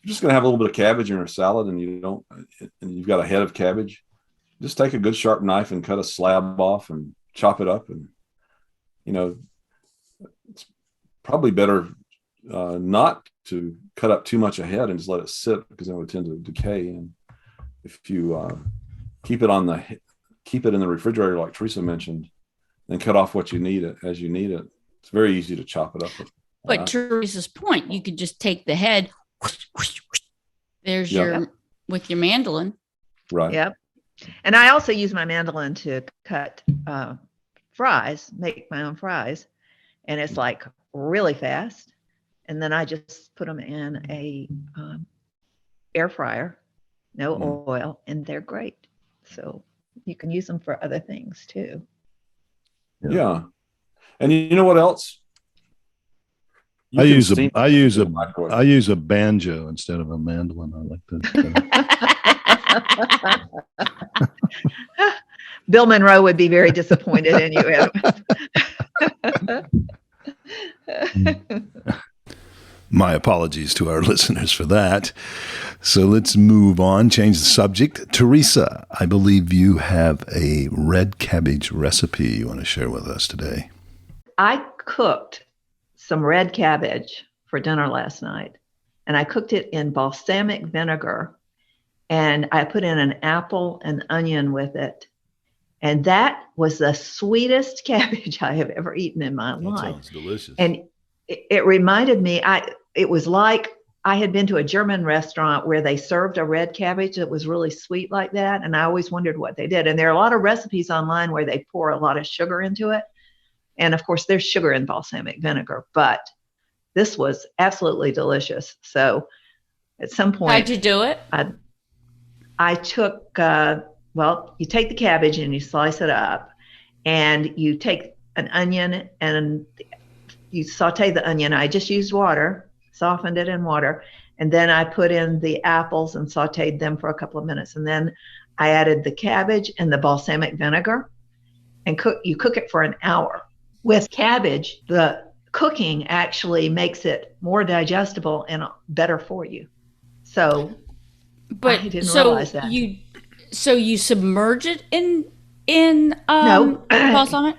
S2: you're just going to have a little bit of cabbage in your salad and you've got a head of cabbage, just take a good sharp knife and cut a slab off and chop it up. And, it's probably better not to cut up too much ahead and just let it sit, because it would tend to decay. And if you keep it in the refrigerator, like Teresa mentioned, and cut off what you need it as you need it, it's very easy to chop it up.
S3: But Teresa's point, you could just take the head. There's with your mandolin.
S2: Right.
S4: Yep. And I also use my mandolin to cut fries, make my own fries. And it's like really fast. And then I just put them in a air fryer, no oil, and they're great. So you can use them for other things too.
S2: Yeah. And you know what else?
S1: I use a banjo instead of a mandolin. I like that.
S4: Bill Monroe would be very disappointed in you, Edwin.
S1: My apologies to our listeners for that. So let's move on, change the subject. Teresa, I believe you have a red cabbage recipe you want to share with us today.
S4: I cooked some red cabbage for dinner last night, and I cooked it in balsamic vinegar, and I put in an apple and onion with it. And that was the sweetest cabbage I have ever eaten in my life.
S1: Sounds delicious.
S4: And it reminded me, it was like I had been to a German restaurant where they served a red cabbage that was really sweet like that. And I always wondered what they did. And there are a lot of recipes online where they pour a lot of sugar into it. And of course, there's sugar in balsamic vinegar, but this was absolutely delicious. So at some point,
S3: how'd you do it?
S4: I took, you take the cabbage and you slice it up, and you take an onion and you saute the onion. I just used water, softened it in water. And then I put in the apples and sauteed them for a couple of minutes. And then I added the cabbage and the balsamic vinegar, and you cook it for an hour. With cabbage, the cooking actually makes it more digestible and better for you. So,
S3: but
S4: I didn't realize that.
S3: You submerge it in
S4: no
S3: balsamic?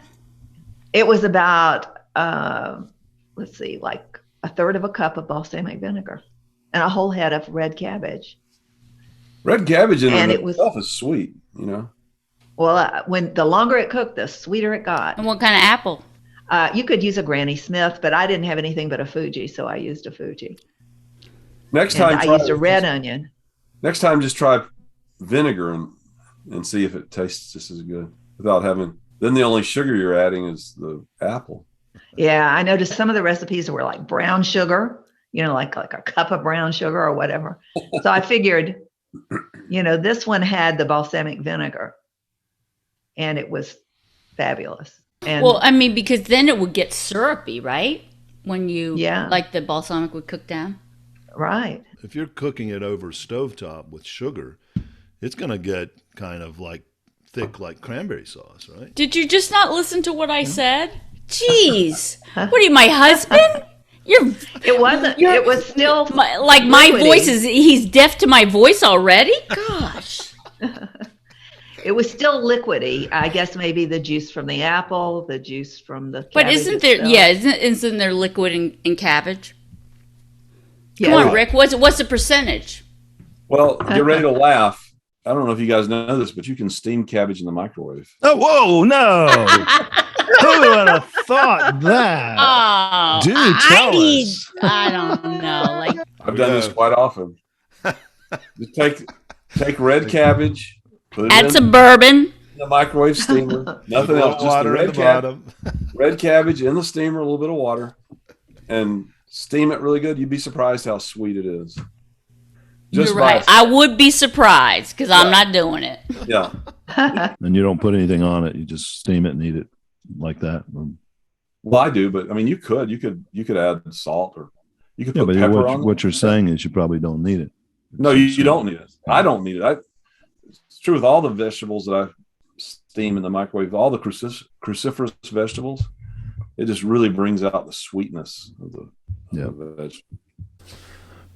S4: It was about like a third of a cup of balsamic vinegar and a whole head of red cabbage.
S2: Red cabbage in itself is sweet, you know.
S4: Well, when the longer it cooked, the sweeter it got.
S3: And what kind of apple?
S4: You could use a Granny Smith, but I didn't have anything but a Fuji, so I used a Fuji.
S2: Next time,
S4: I used a red onion.
S2: Next time, just try vinegar and see if it tastes just as good without having. Then the only sugar you're adding is the apple.
S4: Yeah, I noticed some of the recipes were like brown sugar, like a cup of brown sugar or whatever. So I figured, this one had the balsamic vinegar, and it was fabulous. And
S3: well, I mean, because then it would get syrupy, right? When like the balsamic would cook down.
S4: Right.
S1: If you're cooking it over stovetop with sugar, it's going to get kind of like thick like cranberry sauce, right?
S3: Did you just not listen to what I said? Jeez. What are you, my husband?
S4: It wasn't. It was still
S3: my voice is. He's deaf to my voice already. Gosh.
S4: It was still liquidy. I guess maybe the juice from the apple, the juice from the cabbage.
S3: But isn't there? Itself. Yeah, isn't there liquid in cabbage?
S4: Yeah.
S3: Come on, Rick. What's the percentage?
S2: Well, get ready to laugh. I don't know if you guys know this, but you can steam cabbage in the microwave.
S1: Oh, whoa, no. Who would have thought that?
S3: Oh,
S1: do tell us.
S3: I don't know.
S2: I've done this quite often. Just take red cabbage,
S3: add some bourbon
S2: in the microwave steamer. Nothing else, just the red cabbage in the steamer, a little bit of water, and steam it really good. You'd be surprised how sweet it is.
S3: You're right. I would be surprised because I'm not doing it.
S2: Yeah.
S1: And you don't put anything on it. You just steam it and eat it like that.
S2: Well, I do, but I mean, you could add salt, or you could put pepper on it.
S1: What you're saying is you probably don't need it.
S2: No, you don't need it. I don't need it. It's true with all the vegetables that I steam in the microwave, all the cruciferous vegetables. It just really brings out the sweetness of the veg.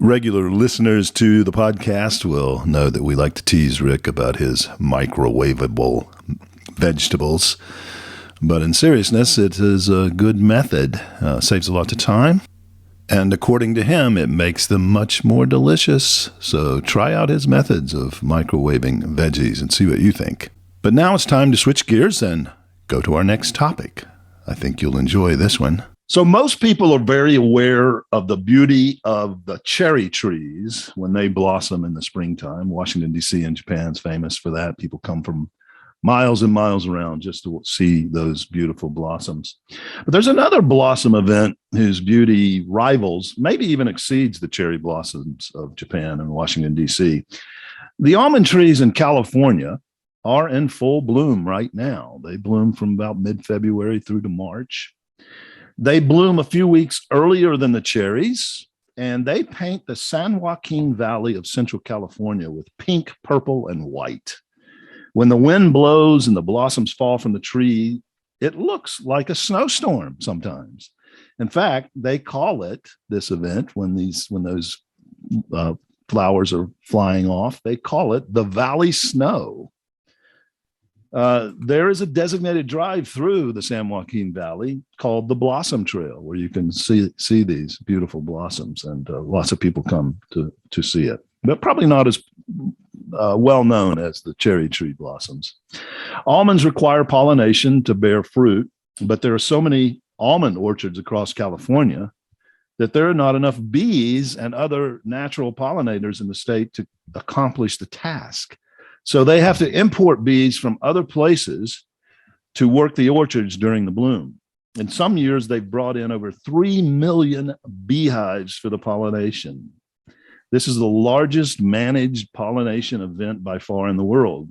S1: Regular listeners to the podcast will know that we like to tease Rick about his microwavable vegetables. But in seriousness, it is a good method. Saves a lot of time. And according to him, it makes them much more delicious. So try out his methods of microwaving veggies and see what you think. But now it's time to switch gears and go to our next topic. I think you'll enjoy this one. So most people are very aware of the beauty of the cherry trees when they blossom in the springtime. Washington, D.C. and Japan is famous for that. People come from miles and miles around just to see those beautiful blossoms. But there's another blossom event whose beauty rivals, maybe even exceeds the cherry blossoms of Japan and Washington, D.C. The almond trees in California are in full bloom right now. They bloom from about mid-February through to March. They bloom a few weeks earlier than the cherries, and they paint the San Joaquin Valley of Central California with pink, purple, and white. When the wind blows and the blossoms fall from the tree, it looks like a snowstorm sometimes. In fact, they call it, this event, when those flowers are flying off, they call it the Valley Snow. There is a designated drive through the San Joaquin Valley called the Blossom Trail, where you can see these beautiful blossoms, and lots of people come to see it, but probably not as well known as the cherry tree blossoms. Almonds require pollination to bear fruit, but there are so many almond orchards across California that there are not enough bees and other natural pollinators in the state to accomplish the task. So they have to import bees from other places to work the orchards during the bloom. In some years, they've brought in over 3 million beehives for the pollination. This is the largest managed pollination event by far in the world.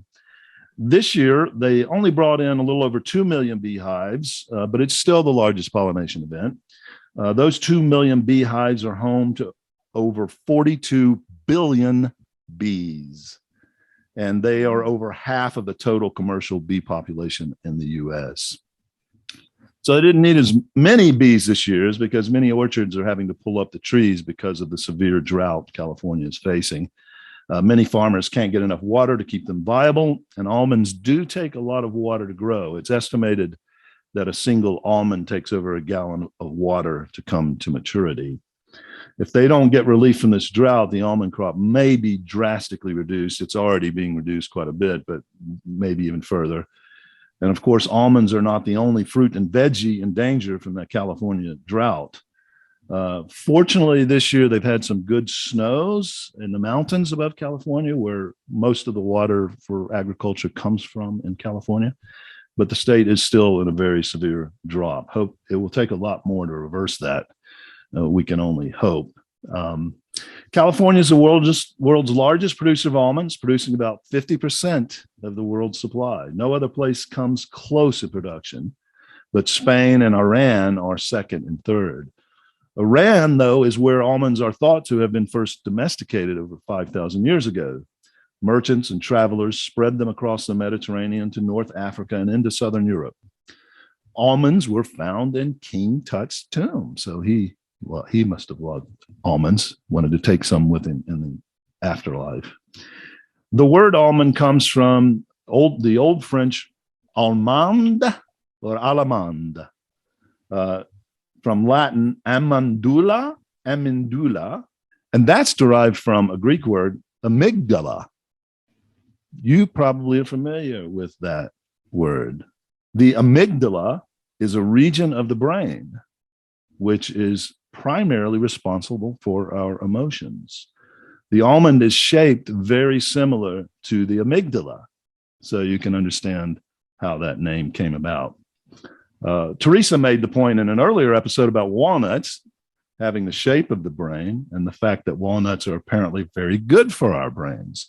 S1: This year, they only brought in a little over 2 million beehives, but it's still the largest pollination event. Those 2 million beehives are home to over 42 billion bees, and they are over half of the total commercial bee population in the US. So they didn't need as many bees this year because many orchards are having to pull up the trees because of the severe drought California is facing. Many farmers can't get enough water to keep them viable, and almonds do take a lot of water to grow. It's estimated that a single almond takes over a gallon of water to come to maturity. If they don't get relief from this drought, the almond crop may be drastically reduced. It's already being reduced quite a bit, but maybe even further. And of course, almonds are not the only fruit and veggie in danger from that California drought. Fortunately, this year they've had some good snows in the mountains above California, where most of the water for agriculture comes from in California. But the state is still in a very severe drought. Hope it will take a lot more to reverse that. We can only hope. California is the world's largest producer of almonds, producing about 50% of the world's supply. No other place comes close in production, but Spain and Iran are second and third. Iran, though, is where almonds are thought to have been first domesticated over 5,000 years ago. Merchants and travelers spread them across the Mediterranean to North Africa and into Southern Europe. Almonds were found in King Tut's tomb, so he must have loved almonds, wanted to take some with him in the afterlife. The word almond comes from the old French almande or allemande, from Latin amandula, and that's derived from a Greek word, amygdala. You probably are familiar with that word. The amygdala is a region of the brain which is primarily responsible for our emotions. The almond is shaped very similar to the amygdala, so you can understand how that name came about. Teresa made the point in an earlier episode about walnuts having the shape of the brain and the fact that walnuts are apparently very good for our brains.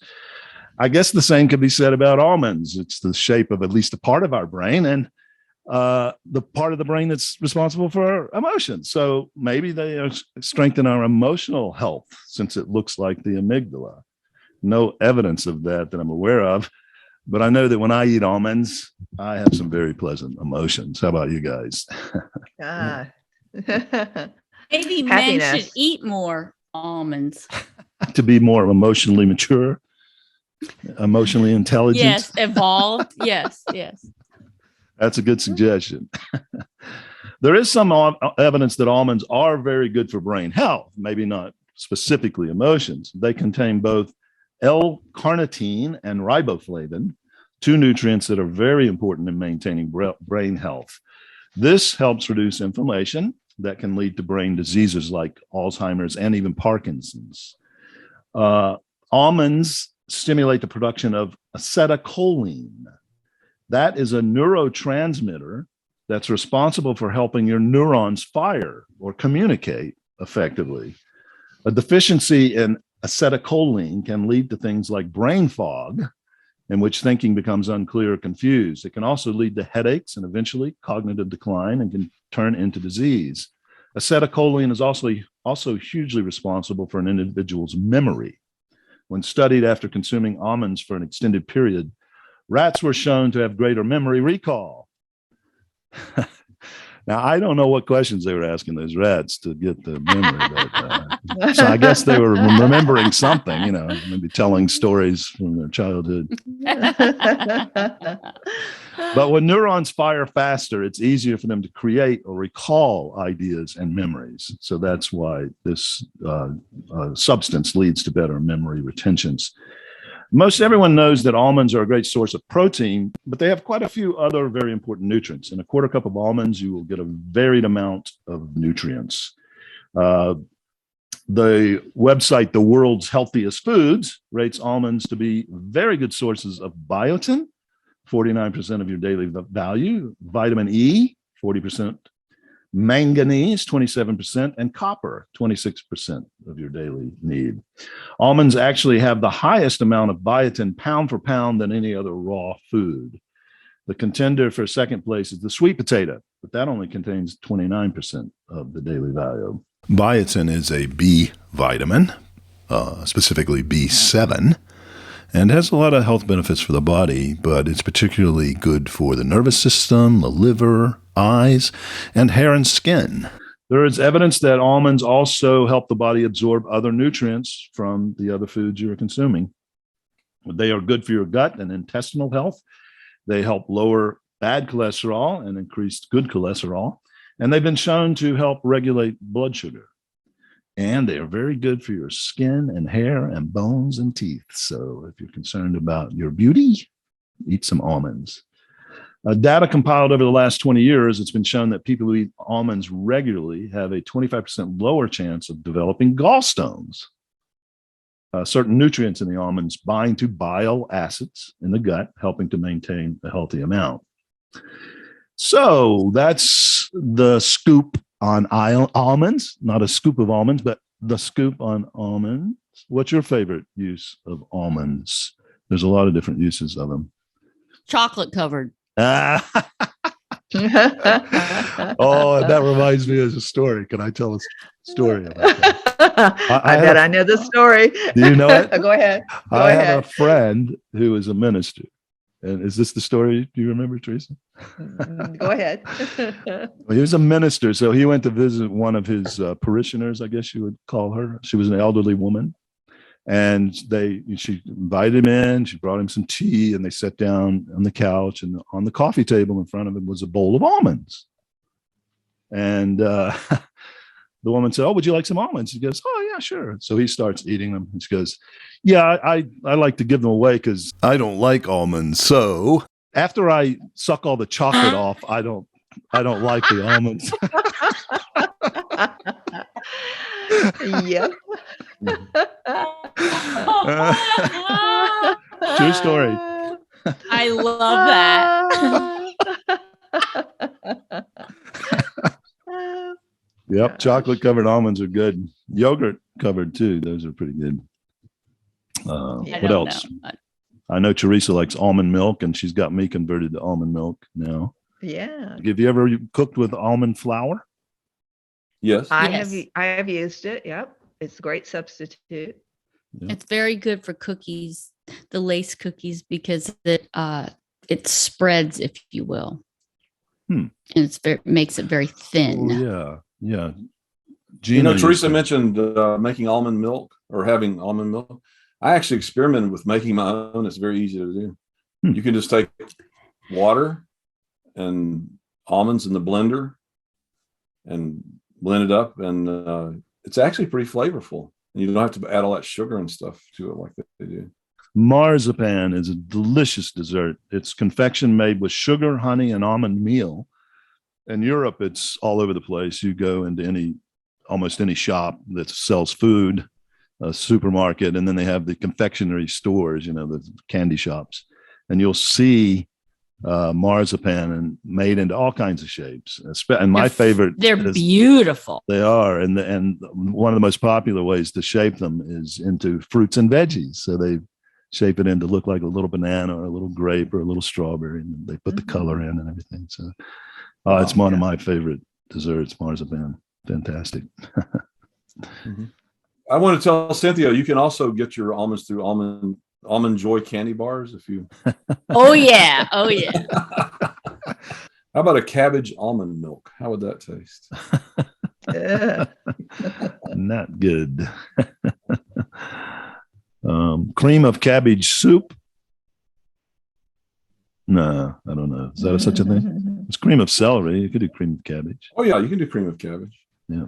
S1: I guess the same could be said about almonds. It's the shape of at least a part of our brain and the part of the brain that's responsible for our emotions. So maybe they strengthen our emotional health since it looks like the amygdala. No evidence of that I'm aware of, but I know that when I eat almonds, I have some very pleasant emotions. How about you guys?
S3: Maybe men should eat more almonds.
S1: To be more emotionally mature, emotionally intelligent.
S3: Yes, evolved. Yes.
S1: That's a good suggestion. There is some evidence that almonds are very good for brain health, maybe not specifically emotions. They contain both L-carnitine and riboflavin, two nutrients that are very important in maintaining brain health. This helps reduce inflammation that can lead to brain diseases like Alzheimer's and even Parkinson's. Almonds stimulate the production of acetylcholine. That is a neurotransmitter that's responsible for helping your neurons fire or communicate effectively. A deficiency in acetylcholine can lead to things like brain fog, in which thinking becomes unclear or confused. It can also lead to headaches and eventually cognitive decline and can turn into disease. Acetylcholine is also hugely responsible for an individual's memory. When studied after consuming almonds for an extended period, rats were shown to have greater memory recall. Now, I don't know what questions they were asking those rats to get the memory, but, so I guess they were remembering something, maybe telling stories from their childhood. But when neurons fire faster, it's easier for them to create or recall ideas and memories. So that's why this substance leads to better memory retentions. Most everyone knows that almonds are a great source of protein, but they have quite a few other very important nutrients. In a quarter cup of almonds, you will get a varied amount of nutrients. Uh, the website, The World's Healthiest Foods, rates almonds to be very good sources of biotin, 49% of your daily value, vitamin E, 40%, manganese, 27%, and copper, 26% of your daily need. Almonds actually have the highest amount of biotin pound for pound than any other raw food. The contender for second place is the sweet potato, but that only contains 29% of the daily value. Biotin is a B vitamin, specifically B7, and has a lot of health benefits for the body, but it's particularly good for the nervous system, the liver, eyes, and hair and skin. There is evidence that almonds also help the body absorb other nutrients from the other foods you're consuming. They are good for your gut and intestinal health. They help lower bad cholesterol and increase good cholesterol. And they've been shown to help regulate blood sugar. And they are very good for your skin and hair and bones and teeth. So if you're concerned about your beauty, eat some almonds. Data compiled over the last 20 years, it's been shown that people who eat almonds regularly have a 25% lower chance of developing gallstones. Certain nutrients in the almonds bind to bile acids in the gut, helping to maintain a healthy amount. So that's the scoop on almonds, not a scoop of almonds, but the scoop on almonds. What's your favorite use of almonds? There's a lot of different uses of them.
S3: Chocolate covered.
S1: Oh, that reminds me of a story. Can I tell a story about that?
S4: I bet I know the story.
S1: Do you know it?
S4: Go ahead.
S1: I had a friend who was a minister. And is this the story? Do you remember, Teresa?
S4: Go ahead.
S1: Well, he was a minister. So he went to visit one of his parishioners, I guess you would call her. She was an elderly woman. And she invited him in. She brought him some tea, and they sat down on the couch. And on the coffee table in front of him was a bowl of almonds. And the woman said, "Oh, would you like some almonds?" He goes, "Oh, yeah, sure." So he starts eating them. And she goes, "Yeah, I like to give them away because I don't like almonds. So after I suck all the chocolate off, I don't like the almonds."
S4: Yep.
S1: True story.
S3: I love that.
S1: Yep, chocolate covered almonds are good. Yogurt covered too; those are pretty good. What else? I know Teresa likes almond milk, and she's got me converted to almond milk now.
S4: Yeah.
S1: Have you ever cooked with almond flour?
S2: Yes.
S4: I have used it. Yep. It's a great substitute.
S1: Yeah.
S3: It's very good for cookies, the lace cookies, because it spreads, if you will. And makes it very thin.
S1: Oh, yeah.
S2: Gina, Teresa mentioned making almond milk or having almond milk. I actually experimented with making my own. It's very easy to do. You can just take water and almonds in the blender and blend it up, and it's actually pretty flavorful. And you don't have to add all that sugar and stuff to it like they do.
S1: Marzipan is a delicious dessert. It's confection made with sugar, honey, and almond meal. In Europe, it's all over the place. You go into almost any shop that sells food, a supermarket, and then they have the confectionery stores, the candy shops, and you'll see marzipan and made into all kinds of shapes. And my favorite,
S3: they're beautiful.
S1: They are, and one of the most popular ways to shape them is into fruits and veggies. So they shape it in to look like a little banana or a little grape or a little strawberry, and they put the color in and everything. So it's one of my favorite desserts, marzipan. Fantastic.
S2: I want to tell Cynthia, you can also get your almonds through almond joy candy bars if you.
S3: Oh yeah.
S2: How about a cabbage almond milk? How would that taste?
S1: Not good. Cream of cabbage soup. No, I don't know. Is that such a thing? It's cream of celery. You could do cream of cabbage.
S2: Oh yeah, you can do cream of cabbage.
S1: Yeah,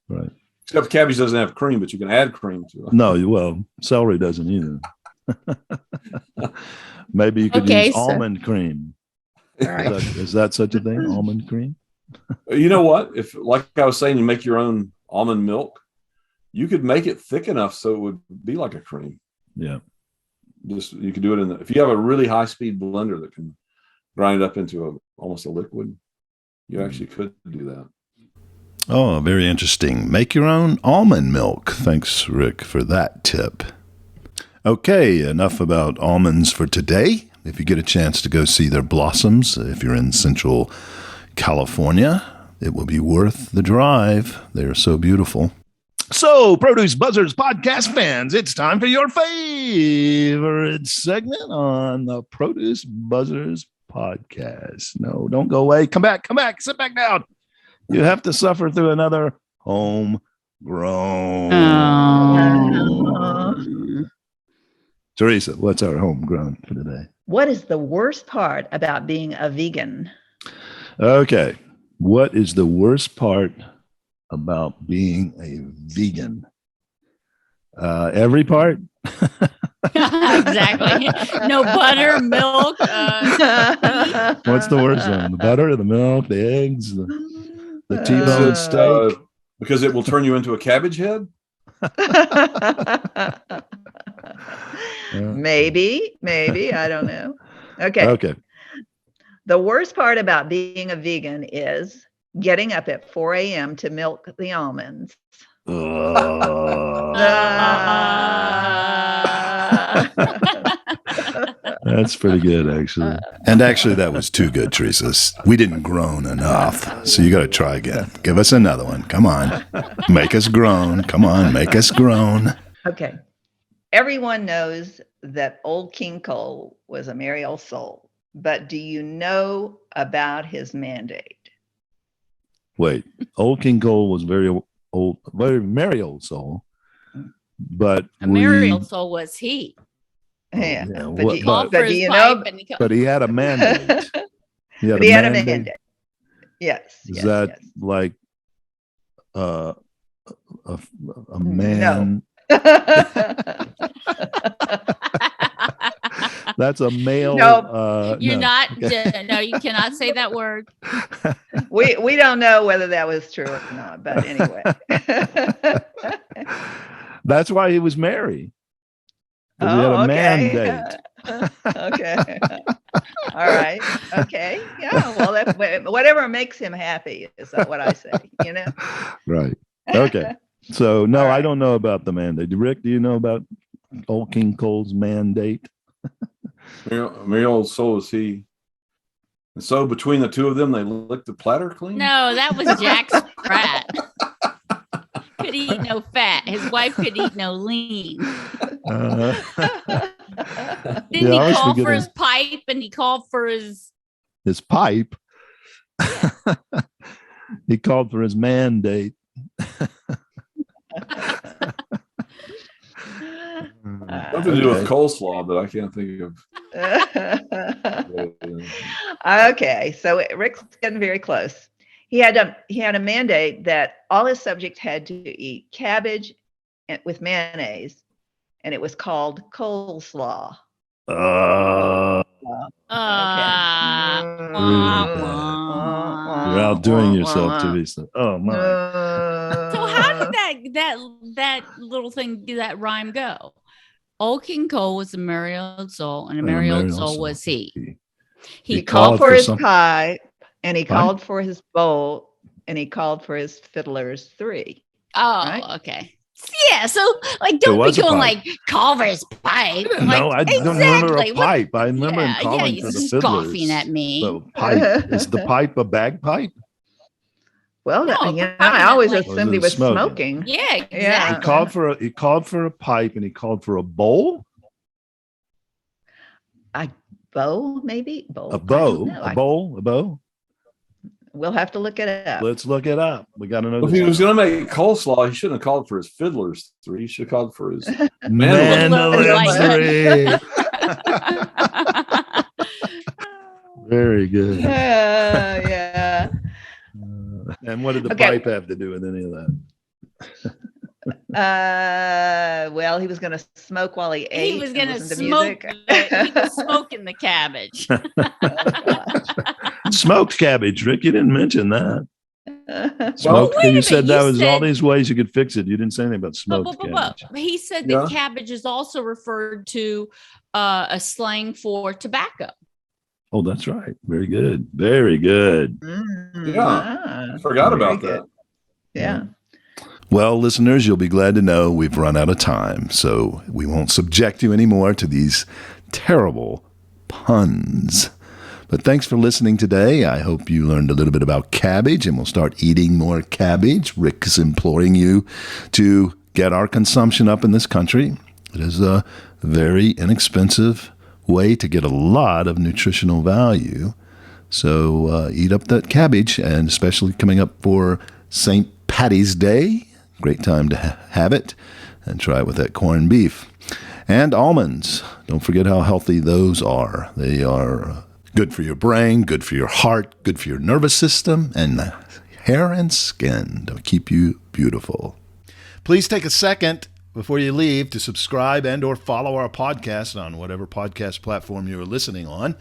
S1: right.
S2: Except cabbage doesn't have cream, but you can add cream to it.
S1: No, well, celery doesn't either. Maybe you could use almond cream. Is that such a thing? Almond cream?
S2: You know what? If, like I was saying, you make your own almond milk, you could make it thick enough so it would be like a cream.
S1: Yeah.
S2: Just you could do it if you have a really high speed blender that can grind it up into almost a liquid, you actually could do that.
S1: Oh, very interesting. Make your own almond milk. Thanks, Rick, for that tip. Okay, enough about almonds for today. If you get a chance to go see their blossoms, if you're in Central California, it will be worth the drive. They are so beautiful. So, Produce Buzzers podcast fans, it's time for your favorite segment on the Produce Buzzers podcast. No, don't go away. Come back, sit back down. You have to suffer through another homegrown. Teresa, what's our homegrown for today?
S4: What is the worst part about being a vegan?
S1: Okay. What is the worst part about being a vegan? Every part?
S3: Exactly. No butter, milk.
S1: What's the worst one? The butter, the milk, the eggs, the T-bone steak?
S2: Because it will turn you into a cabbage head?
S4: Maybe. I don't know. Okay. The worst part about being a vegan is getting up at 4 a.m. to milk the almonds.
S1: That's pretty good, actually. And actually, that was too good, Teresa. We didn't groan enough. So you got to try again. Give us another one. Come on. Make us groan. Come on. Make us groan.
S4: Okay. Everyone knows that Old King Cole was a merry old soul, but do you know about his mandate?
S1: Wait, Old King Cole was very merry old soul, but
S3: A merry old soul was he.
S4: Yeah,
S1: but
S4: do you know?
S1: But he had a mandate.
S4: He had a mandate. Yes.
S1: Is that like a man?
S4: No.
S1: That's a male.
S4: No,
S3: you're not. No, you cannot say that word.
S4: We don't know whether that was true or not, but anyway.
S1: That's why he was married. He had a mandate.
S4: Okay. All right. Okay. Yeah. Well, whatever makes him happy is what I say. You know.
S1: Right. Okay. So no,
S4: Right.
S1: I don't know about the mandate. Rick, do you know about Old King Cole's mandate?
S2: Merry old soul is he. And so between the two of them, they licked the platter clean?
S3: No, that was Jack Sprat. Could eat no fat. His wife could eat no lean. Didn't he call for his pipe and he called for his
S1: pipe? He called for his mandate.
S2: Something to do with coleslaw, but I can't think of.
S4: Okay, so Rick's getting very close. He had a mandate that all his subjects had to eat cabbage with mayonnaise, and it was called coleslaw.
S1: You're outdoing yourself, Teresa. Oh my!
S3: So how did that little thing do that rhyme go? Old King Cole was a merry old soul, and a merry old soul was he.
S4: He called for his pipe, and he called for his bowl, and he called for his fiddlers 3.
S3: Oh, right? Okay. Yeah, so like don't be going like call for his pipe.
S1: No, I don't remember a pipe. I remember him calling for the fiddlers.
S3: Scoffing at me.
S1: So pipe, is the pipe a bagpipe?
S4: Well, no, I always assumed he was smoking.
S3: Yeah, exactly.
S1: He called for a pipe, and he called for a bowl.
S4: A bow, maybe bowl.
S1: A bow.
S4: We'll have to look it up.
S1: Let's look it up. We got to know.
S2: If he was going to make coleslaw, he shouldn't have called for his fiddlers 3. He should have called for his
S1: mandolins 3. Very good.
S4: Yeah.
S1: And what did the pipe have to do with any of that?
S4: Well, he was going to smoke while he ate.
S3: He was going to smoke. He was smoking the cabbage.
S1: Smoked cabbage, Rick. You didn't mention that. Smoke.
S3: wait a
S1: You said
S3: minute,
S1: that
S3: you
S1: was all
S3: said-
S1: these ways you could fix it. You didn't say anything about
S3: But,
S1: smoked cabbage.
S3: he said that
S2: Yeah.
S3: cabbage is also referred to a slang for tobacco.
S1: Oh, that's right. Very good. Very good.
S2: Yeah. I forgot
S4: very
S2: about
S4: good.
S2: that.
S4: Yeah.
S1: Well, listeners, you'll be glad to know we've run out of time, so we won't subject you anymore to these terrible puns. But thanks for listening today. I hope you learned a little bit about cabbage, and we'll start eating more cabbage. Rick is imploring you to get our consumption up in this country. It is a very inexpensive way to get a lot of nutritional value. So eat up that cabbage, and especially coming up for St. Patty's Day. Great time to have it, and try it with that corned beef. And almonds. Don't forget how healthy those are. They are good for your brain, good for your heart, good for your nervous system, and hair and skin to keep you beautiful. Please take a second before you leave to subscribe and or follow our podcast on whatever podcast platform you are listening on.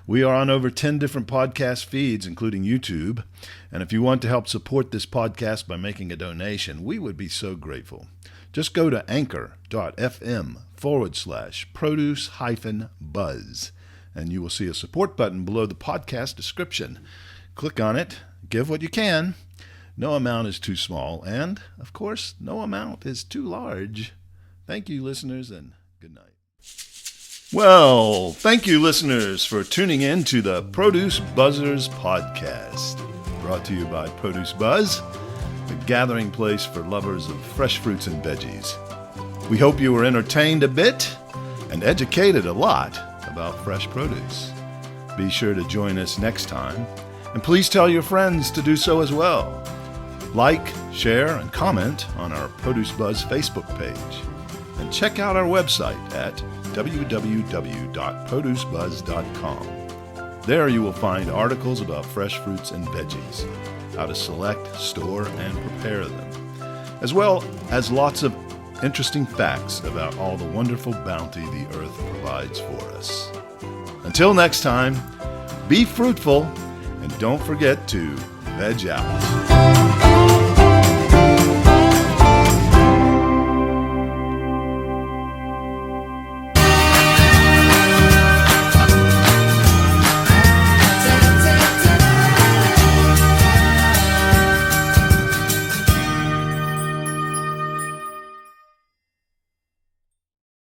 S1: We are on over 10 different podcast feeds, including YouTube. And if you want to help support this podcast by making a donation, we would be so grateful. Just go to anchor.fm/produce-buzz, and you will see a support button below the podcast description. Click on it, give what you can. No amount is too small, and, of course, no amount is too large. Thank you, listeners, and good night. Well, thank you, listeners, for tuning in to the Produce Buzzers podcast, brought to you by Produce Buzz, the gathering place for lovers of fresh fruits and veggies. We hope you were entertained a bit and educated a lot about fresh produce. Be sure to join us next time, and please tell your friends to do so as well. Like, share, and comment on our Produce Buzz Facebook page, and check out our website at www.producebuzz.com. There you will find articles about fresh fruits and veggies, how to select, store, and prepare them, as well as lots of interesting facts about all the wonderful bounty the earth provides for us. Until next time, be fruitful, and don't forget to veg out.